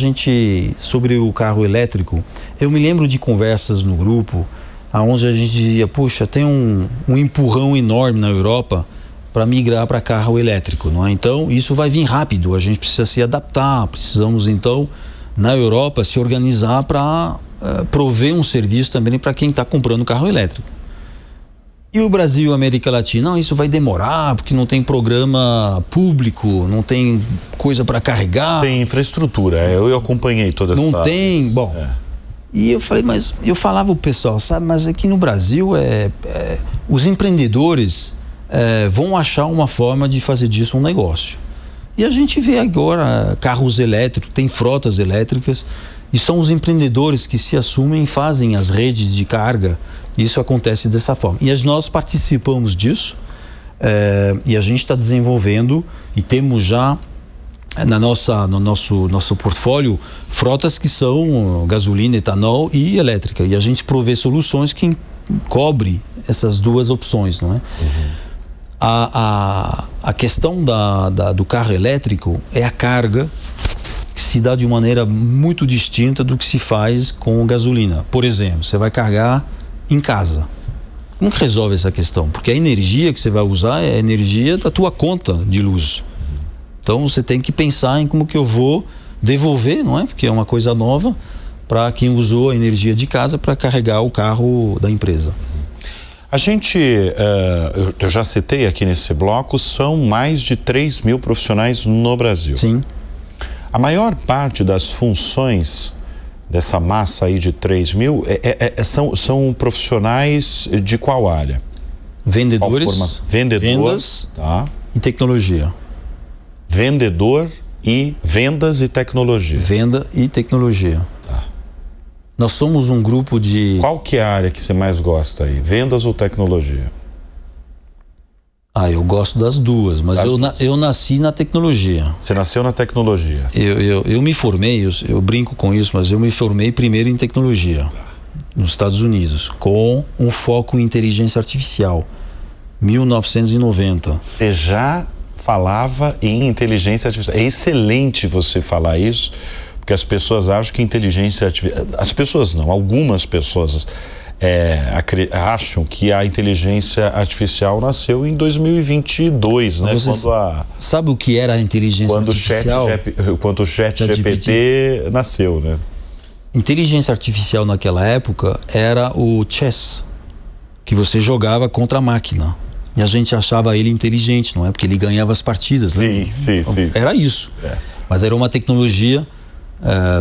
sobre o carro elétrico, eu me lembro de conversas no grupo, onde a gente dizia, puxa, tem um empurrão enorme na Europa para migrar para carro elétrico, não é? Então, isso vai vir rápido, a gente precisa se adaptar, precisamos então, na Europa, se organizar para prover um serviço também para quem está comprando carro elétrico. E o Brasil e a América Latina, não, isso vai demorar, porque não tem programa público, não tem coisa para carregar. Tem infraestrutura, eu acompanhei toda essa... Não tem, bom... E eu falei, mas eu falava o pessoal, sabe, mas aqui no Brasil os empreendedores vão achar uma forma de fazer disso um negócio. E a gente vê agora carros elétricos, tem frotas elétricas, e são os empreendedores que se assumem e fazem as redes de carga. Isso acontece dessa forma. E nós participamos disso, E a gente está desenvolvendo e temos já no nosso portfólio frotas que são gasolina, etanol e elétrica. E a gente provê soluções que cobre essas duas opções, não é? A questão do carro elétrico é a carga que se dá de maneira muito distinta do que se faz com gasolina. Por exemplo, você vai carregar em casa. Como que resolve essa questão? Porque a energia que você vai usar é a energia da tua conta de luz. Então você tem que pensar em como que eu vou devolver, não é? Porque é uma coisa nova para quem usou a energia de casa para carregar o carro da empresa. A gente, eu já citei aqui nesse bloco, são mais de 3 mil profissionais no Brasil. Sim. A maior parte das funções dessa massa aí de 3 mil são profissionais de qual área? Vendedores, vendas, tá, e tecnologia. Vendedor e vendas e tecnologia. Venda e tecnologia. Tá. Nós somos um grupo de... Qual que é a área que você mais gosta aí? Vendas ou tecnologia? Eu gosto das duas, mas eu nasci na tecnologia. Você nasceu na tecnologia. Eu me formei, eu brinco com isso, mas eu me formei primeiro em tecnologia, nos Estados Unidos, com um foco em inteligência artificial, 1990. Você já falava em inteligência artificial. É excelente você falar isso, porque as pessoas acham que inteligência artificial... As pessoas não, algumas pessoas acham que a inteligência artificial nasceu em 2022, né? Sabe o que era a inteligência artificial? Quando o ChatGPT nasceu, né? Inteligência artificial naquela época era o chess, que você jogava contra a máquina. E a gente achava ele inteligente, não é? Porque ele ganhava as partidas, né? Sim. Era isso. Mas era uma tecnologia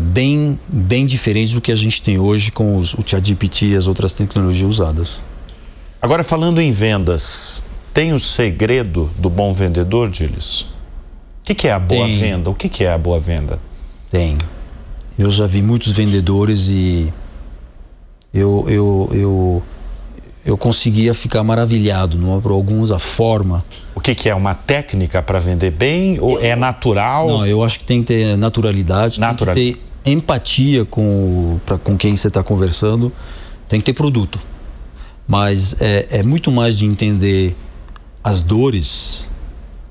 bem diferente do que a gente tem hoje com o ChatGPT e as outras tecnologias usadas. Agora, falando em vendas, tem o segredo do bom vendedor, Dilis? O que é a boa venda? O que é a boa venda? Tem. Eu já vi muitos vendedores e eu conseguia ficar maravilhado, não? Por alguns, a forma. O que é uma técnica para vender bem ou é natural? Não, eu acho que tem que ter naturalidade, tem que ter empatia com quem você está conversando, tem que ter produto. Mas é muito mais de entender as dores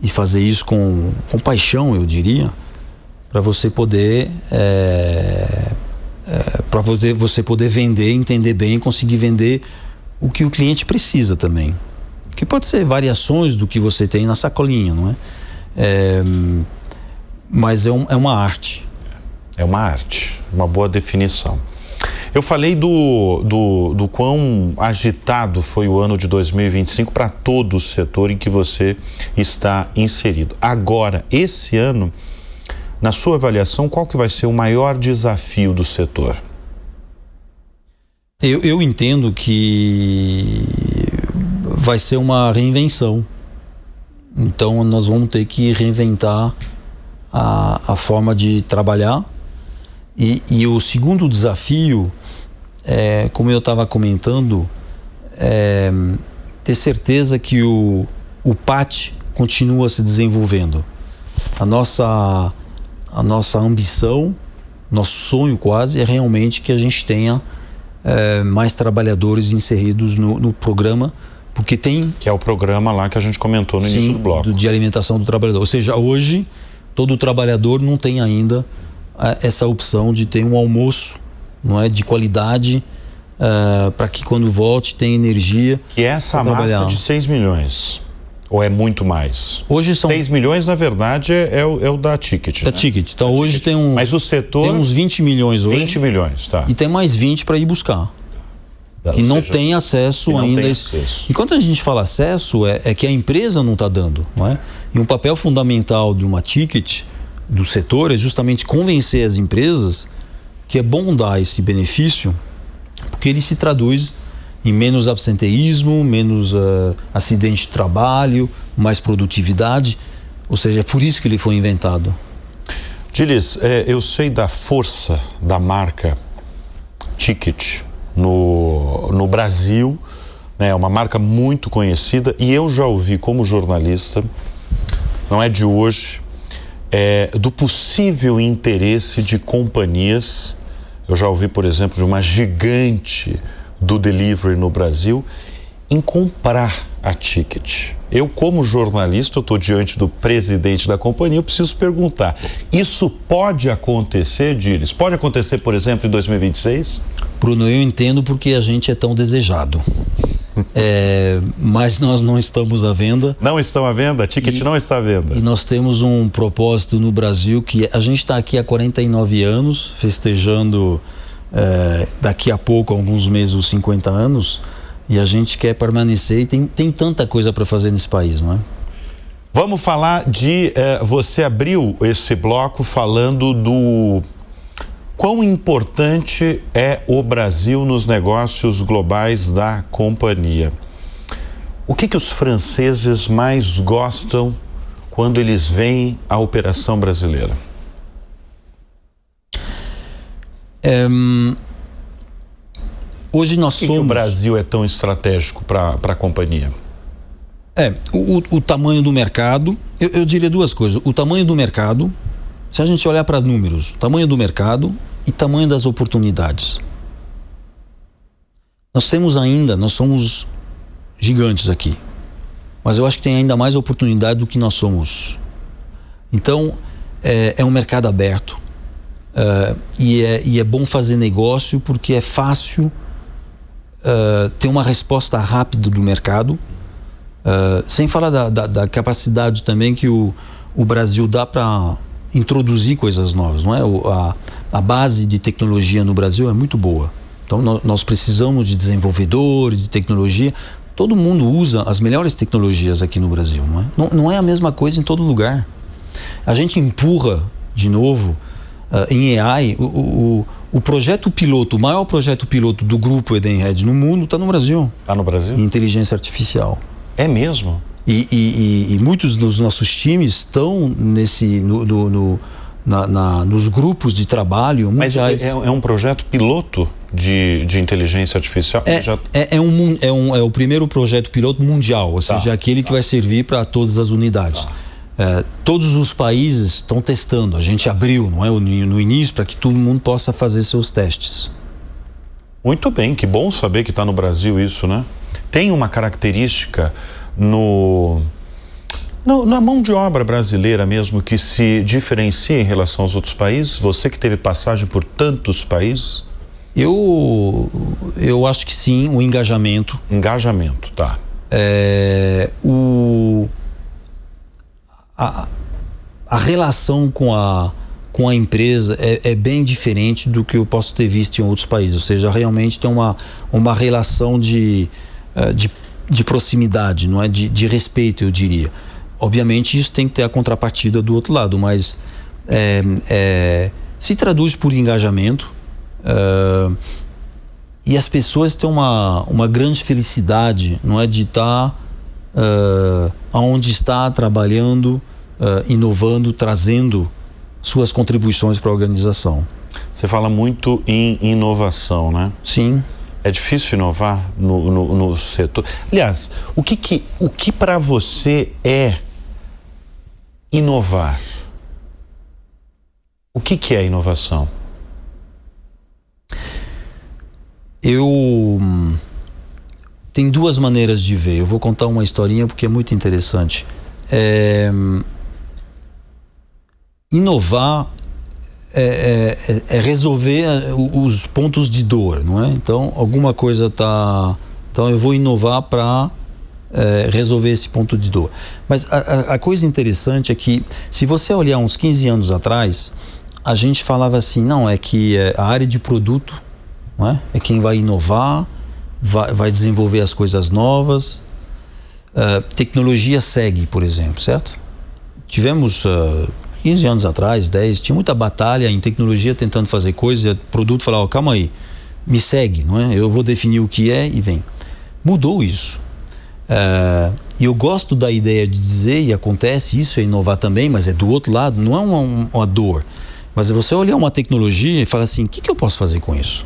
e fazer isso com paixão, eu diria, para você poder você poder vender, entender bem e conseguir vender o que o cliente precisa também. Que pode ser variações do que você tem na sacolinha, não é? Mas é uma arte. É uma arte, uma boa definição. Eu falei do quão agitado foi o ano de 2025 para todo o setor em que você está inserido. Agora, esse ano, na sua avaliação, qual que vai ser o maior desafio do setor? Eu entendo que vai ser uma reinvenção. Então nós vamos ter que reinventar a forma de trabalhar. E o segundo desafio, como eu estava comentando, ter certeza que o PAT continua se desenvolvendo. A nossa ambição, nosso sonho quase, é realmente que a gente tenha mais trabalhadores inseridos no programa, porque tem... Que é o programa lá que a gente comentou no início do bloco. De alimentação do trabalhador. Ou seja, hoje, todo trabalhador não tem ainda essa opção de ter um almoço, não é, de qualidade, para que quando volte tenha energia. Que é essa massa de 6 milhões. Ou é muito mais? Hoje são 6 milhões, na verdade, é o da Ticket. Da Ticket. Então hoje tem Mas o setor... Tem uns 20 milhões hoje. 20 milhões, tá. E tem mais 20 para ir buscar. Que não tem acesso ainda. E quando a gente fala acesso, é que a empresa não está dando, não é? E um papel fundamental de uma Ticket, do setor, é justamente convencer as empresas que é bom dar esse benefício, porque ele se traduz em menos absenteísmo, menos acidente de trabalho, mais produtividade. Ou seja, é por isso que ele foi inventado. Dilis, eu sei da força da marca Ticket no Brasil, né? É uma marca muito conhecida e eu já ouvi como jornalista, não é de hoje, do possível interesse de companhias. Eu já ouvi, por exemplo, de uma gigante do delivery no Brasil em comprar a Ticket. Eu, como jornalista, eu estou diante do presidente da companhia, eu preciso perguntar, isso pode acontecer, Diris? Pode acontecer, por exemplo, em 2026? Bruno, eu entendo porque a gente é tão desejado. Mas nós não estamos à venda. Não estão à venda? A Ticket não está à venda. E nós temos um propósito no Brasil que a gente está aqui há 49 anos, festejando daqui a pouco, alguns meses, os 50 anos, e a gente quer permanecer e tem tanta coisa para fazer nesse país, não é? Vamos falar você abriu esse bloco falando do quão importante é o Brasil nos negócios globais da companhia. O que os franceses mais gostam quando eles veem a operação brasileira? Hoje nós somos... Por que o Brasil é tão estratégico para a companhia? O tamanho do mercado, eu diria duas coisas. O tamanho do mercado, se a gente olhar para os números, tamanho do mercado e tamanho das oportunidades. Nós somos gigantes aqui, mas eu acho que tem ainda mais oportunidade do que nós somos. Então, é um mercado aberto e é bom fazer negócio porque é fácil ter uma resposta rápida do mercado, sem falar da capacidade também que o Brasil dá para introduzir coisas novas, não é? A base de tecnologia no Brasil é muito boa. Então nós precisamos de desenvolvedores, de tecnologia. Todo mundo usa as melhores tecnologias aqui no Brasil, não é? Não é a mesma coisa em todo lugar. A gente empurra de novo em AI o projeto piloto, o maior projeto piloto do grupo Edenred no mundo está no Brasil. Está no Brasil? Em inteligência artificial. É mesmo? E muitos dos nossos times estão nos grupos de trabalho mundiais. Mas é um projeto piloto de inteligência artificial? É o primeiro projeto piloto mundial, ou seja, aquele que vai servir para todas as unidades. Todos os países estão testando. A gente abriu, não é, no início, para que todo mundo possa fazer seus testes. Muito bem, que bom saber que está no Brasil isso, né? Tem uma característica na mão de obra brasileira mesmo que se diferencia em relação aos outros países? Você que teve passagem por tantos países? Eu acho que sim, o engajamento. Engajamento, tá. A relação com a empresa é bem diferente do que eu posso ter visto em outros países. Ou seja, realmente tem uma relação de proximidade, não é? De respeito, eu diria. Obviamente isso tem que ter a contrapartida do outro lado, mas se traduz por engajamento e as pessoas têm uma grande felicidade, não é, de estar onde está trabalhando, inovando, trazendo suas contribuições para a organização. Você fala muito em inovação, né? Sim. É difícil inovar no setor. Aliás, o que para você é inovar? O que é inovação? Tem duas maneiras de ver. Eu vou contar uma historinha porque é muito interessante. Inovar é resolver os pontos de dor, não é? Então, alguma coisa Então, eu vou inovar para resolver esse ponto de dor. Mas a coisa interessante é que, se você olhar uns 15 anos atrás, a gente falava assim, não, é que a área de produto, não é? É quem vai inovar, vai desenvolver as coisas novas. Tecnologia segue, por exemplo, certo? Tivemos 15 anos atrás, 10, tinha muita batalha em tecnologia tentando fazer coisas, o produto falava, calma aí, me segue, não é? Eu vou definir o que é e vem. Mudou isso. E eu gosto da ideia de dizer, e acontece, isso é inovar também, mas é do outro lado, não é uma dor. Mas é você olhar uma tecnologia e falar assim, o que eu posso fazer com isso?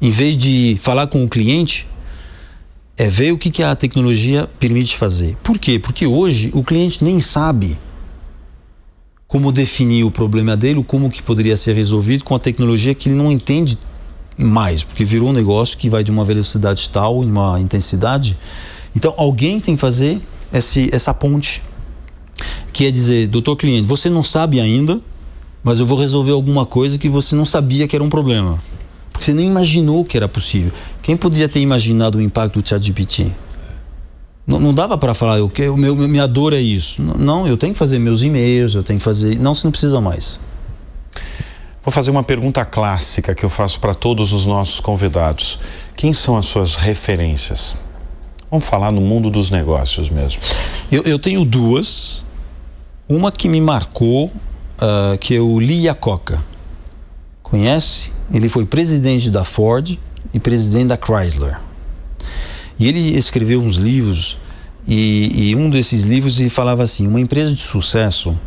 Em vez de falar com o cliente, é ver o que a tecnologia permite fazer. Por quê? Porque hoje o cliente nem sabe como definir o problema dele, como que poderia ser resolvido com a tecnologia que ele não entende mais, porque virou um negócio que vai de uma velocidade tal, uma intensidade. Então alguém tem que fazer essa ponte, que é dizer, doutor cliente, você não sabe ainda, mas eu vou resolver alguma coisa que você não sabia que era um problema. Porque você nem imaginou que era possível. Quem podia ter imaginado o impacto do ChatGPT? Não dava para falar, minha dor é isso. Não, eu tenho que fazer meus e-mails, eu tenho que fazer... Não, você não precisa mais. Vou fazer uma pergunta clássica que eu faço para todos os nossos convidados. Quem são as suas referências? Vamos falar no mundo dos negócios mesmo. Eu tenho duas. Uma que me marcou, que é o Lee Iacocca. Conhece? Ele foi presidente da Ford e presidente da Chrysler. E ele escreveu uns livros, e um desses livros ele falava assim, uma empresa de sucesso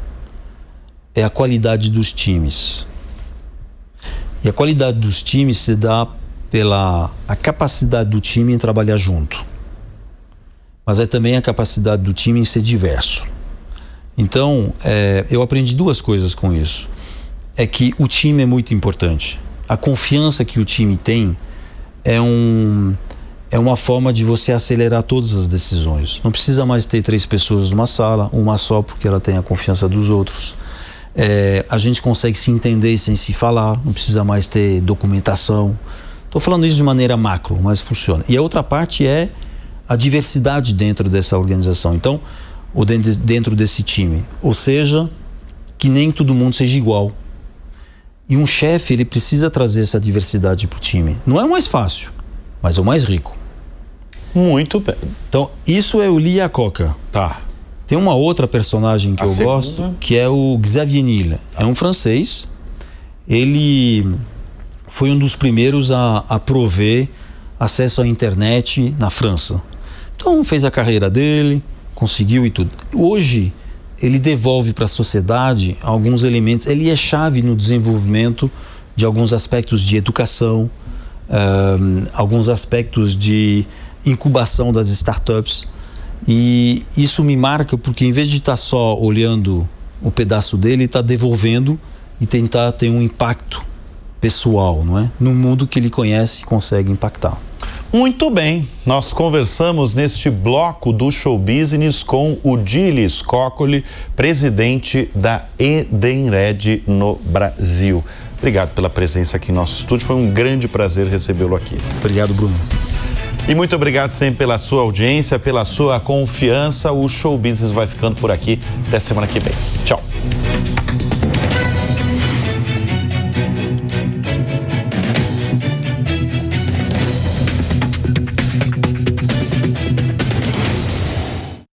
é a qualidade dos times. E a qualidade dos times se dá pela a capacidade do time em trabalhar junto. Mas é também a capacidade do time em ser diverso. Então, eu aprendi duas coisas com isso. É que o time é muito importante. A confiança que o time tem é uma forma de você acelerar todas as decisões. Não precisa mais ter 3 pessoas numa sala, uma só porque ela tem a confiança dos outros. A gente consegue se entender sem se falar, não precisa mais ter documentação. Estou falando isso de maneira macro, mas funciona. E a outra parte é a diversidade dentro dessa organização. Então, ou dentro desse time. Ou seja, que nem todo mundo seja igual. E um chefe, ele precisa trazer essa diversidade para o time. Não é o mais fácil, mas é o mais rico. Muito bem. Então, isso é o Lee Iacocca. Tá. Tem uma outra personagem que eu gosto, que é o Xavier Niel. É um francês. Ele foi um dos primeiros a prover acesso à internet na França. Então, fez a carreira dele, conseguiu e tudo. Hoje, ele devolve para a sociedade alguns elementos. Ele é chave no desenvolvimento de alguns aspectos de educação, alguns aspectos de incubação das startups. E isso me marca porque, em vez de estar só olhando o pedaço dele, está devolvendo e tentar ter um impacto pessoal, não é? No mundo que ele conhece e consegue impactar. Muito bem, nós conversamos neste bloco do Show Business com o Gilles Coccoli, presidente da Edenred no Brasil. Obrigado pela presença aqui em nosso estúdio, foi um grande prazer recebê-lo aqui. Obrigado, Bruno. E muito obrigado sempre pela sua audiência, pela sua confiança. O Show Business vai ficando por aqui. Até semana que vem. Tchau.